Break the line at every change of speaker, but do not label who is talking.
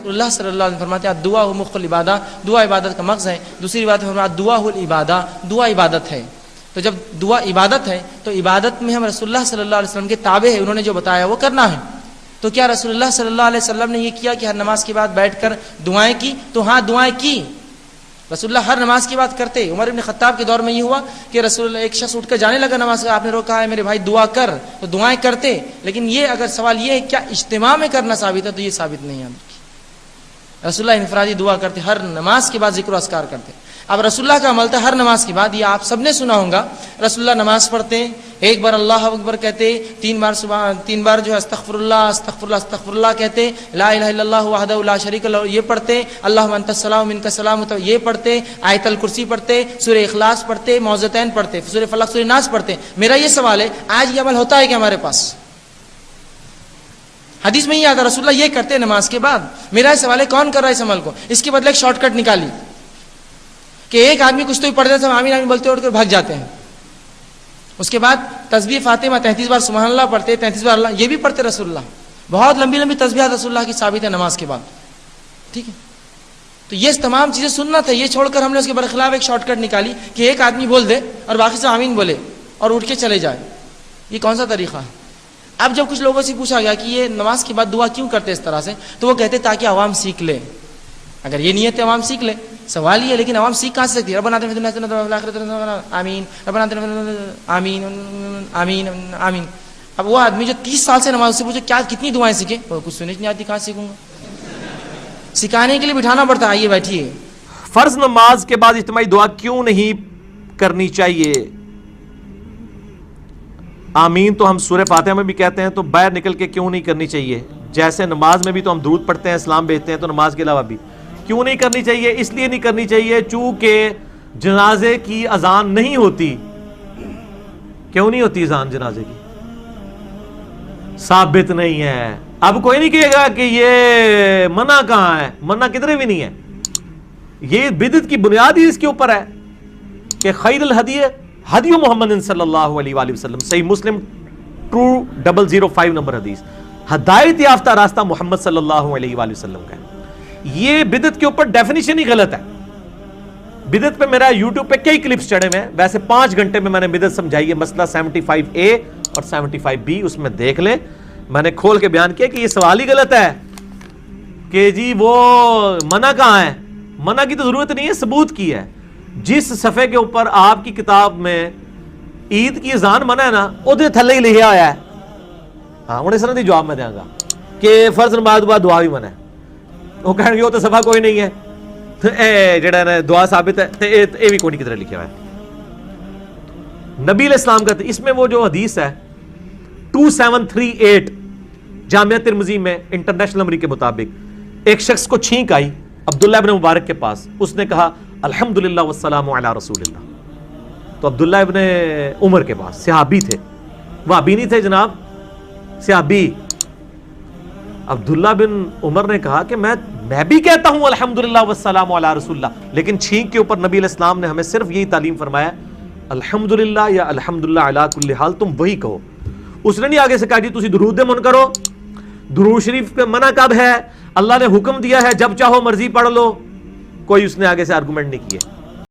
رسول اللہ صلی اللہ علیہ وسلم فرماتے ہیں دعا ہو مخ العبادہ، دعا عبادت کا مغز ہے. دوسری روایت میں فرمایا دعا ہو العبادہ، دعا عبادت ہے. تو جب دعا عبادت ہے تو عبادت میں ہم رسول اللہ صلی اللہ علیہ وسلم کے تابع ہیں، انہوں نے جو بتایا وہ کرنا ہے. تو کیا رسول اللہ صلی اللہ علیہ وسلم نے یہ کیا کہ ہر نماز کے بعد بیٹھ کر دعائیں کی؟ تو ہاں دعائیں کی. رسول اللہ ہر نماز کی بات کرتے. عمر ابن خطاب کے دور میں یہ ہوا کہ رسول اللہ ایک شخص اٹھ کر جانے لگا نماز کا، آپ نے روکا ہے میرے بھائی دعا کر، تو دعائیں کرتے. لیکن یہ اگر سوال یہ ہے کیا اجتماع میں کرنا ثابت ہے، تو یہ ثابت نہیں ہے. رسول اللہ انفرادی دعا کرتے، ہر نماز کے بعد ذکر و اذکار کرتے. اب رسول اللہ کا عمل تھا ہر نماز کے بعد، یہ آپ سب نے سنا ہوگا، رسول اللہ نماز پڑھتے، ایک بار اللہ اکبر کہتے، تین بار جو ہے استغفر اللہ استغفر اللہ استغفر اللہ کہتے، لا الہ الا اللہ وحدہ لا شریک لہ یہ پڑھتے، اللہم انت السلام منک السلام یہ پڑھتے، آیت الکرسی پڑھتے، سورہ اخلاص پڑھتے، معوذتین پڑھتے، سورہ فلق سورہ ناس پڑھتے. میرا یہ سوال ہے آج یہ عمل ہوتا ہے کہ ہمارے پاس؟ حدیث میں یہ آتا رسول اللہ یہ کرتے نماز کے بعد. میرا یہ سوال ہے کون کر رہا ہے اس عمل کو؟ اس کے بدلے ایک شارٹ کٹ نکالی کہ ایک آدمی کچھ تو ہی پڑھتے تھے، آمین آمین بولتے اٹھ کر بھاگ جاتے ہیں. اس کے بعد تسبیح فاطمہ 33 بار سبحان اللہ پڑھتے، 33 بار اللہ، یہ بھی پڑھتے رسول اللہ. بہت لمبی لمبی تسبیحات رسول اللہ کی ثابت ہے نماز کے بعد. ٹھیک ہے، تو یہ تمام چیزیں سنت ہے. یہ چھوڑ کر ہم نے اس کے برخلاف ایک شارٹ کٹ نکالی کہ ایک آدمی بول دے اور باقی سے آمین بولے اور اٹھ کے چلے جائے. یہ کون سا طریقہ ہے؟ اب جب کچھ لوگوں سے پوچھا گیا کہ یہ نماز کے بعد دعا کیوں کرتے اس طرح سے، تو وہ کہتے تاکہ عوام سیکھ لے. اگر یہ نیت ہے عوام سیکھ لے، سوال یہ ہے لیکن عوام سیکھ کہاں سے سکتی ہے؟ ربنا آتنا فی الدنیا حسنۃ وفی الآخرۃ حسنۃ آمین، ربنا آتنا آمین آمین آمین. اب وہ آدمی جو 30 سال سے نماز سے پوچھے کیا کتنی دعائیں سیکھے، وہ کچھ سننے نہیں آتی، کہاں سیکھوں گا؟ سکھانے کے لیے بٹھانا پڑتا ہے. آئیے بیٹھیے.
فرض نماز کے بعد اجتماعی دعا کیوں نہیں کرنی چاہیے؟ آمین تو ہم سورہ فاتحہ میں بھی کہتے ہیں، تو باہر نکل کے کیوں نہیں کرنی چاہیے؟ جیسے نماز میں بھی تو ہم درود پڑھتے ہیں، اسلام بھیجتے ہیں، تو نماز کے علاوہ بھی کیوں نہیں کرنی چاہیے؟ اس لیے نہیں کرنی چاہیے چونکہ جنازے کی اذان نہیں ہوتی. کیوں نہیں ہوتی اذان جنازے کی؟ ثابت نہیں ہے. اب کوئی نہیں کہے گا کہ یہ منع کہاں ہے، منع کدھر بھی نہیں ہے. یہ بدعت کی بنیاد ہی اس کے اوپر ہے کہ خیر الہدی ہدی محمد صلی اللہ علیہ وآلہ وسلم، صحیح مسلم 2005 نمبر حدیث، ہدایت یافتہ راستہ محمد صلی اللہ علیہ وآلہ وسلم کا ہے. یہ بدعت کے اوپر ڈیفینیشن ہی غلط ہے. بدعت پہ میرا یوٹیوب پہ کئی کلپس چڑھے ہوئے ہیں، ویسے 5 گھنٹے میں نے بدعت سمجھائی ہے، مسئلہ 75A اور 75B اس میں دیکھ لیں. میں نے کھول کے بیان کیا کہ یہ سوال ہی غلط ہے کہ جی وہ منع کہاں ہے. منع کی تو ضرورت نہیں ہے، ثبوت کی ہے. جس صفحے کے اوپر آپ کی کتاب میں عید کی اذان منع ہے نا، وہ تھلے ہی لکھا ہوا ہے. ہاں انہیں سر جواب میں دیں گا کہ فرض نماز بعد دعا بھی منع ہے. وہ کہیں گے وہ تو صفحہ کوئی نہیں ہے، جڑا نا دعا ثابت ہے، یہ بھی کوئی نہیں کدھر لکھا ہوا ہے. نبی علیہ السلام کا اس میں وہ جو حدیث ہے 2738 جامعہ ترمذی میں انٹرنیشنل نمبر کے مطابق، ایک شخص کو چھینک آئی عبداللہ ابن مبارک کے پاس، اس نے کہا الحمدللہ والسلام علی رسول اللہ. تو عبداللہ ابن عمر کے پاس، صحابی تھے، وہابی نہیں تھے جناب، صحابی. عبداللہ بن عمر نے کہا کہ میں بھی کہتا ہوں الحمدللہ والسلام علی رسول اللہ، لیکن چھینک کے اوپر نبی علیہ السلام نے ہمیں صرف یہی تعلیم فرمایا الحمدللہ یا الحمدللہ علی کل حال، تم وہی کہو. اس نے نہیں آگے سے کہا جی تسی درود من کرو. درود شریف پہ منع کب ہے؟ اللہ نے حکم دیا ہے جب چاہو مرضی پڑھ لو. کوئی اس نے آگے سے آرگومنٹ نہیں کیے.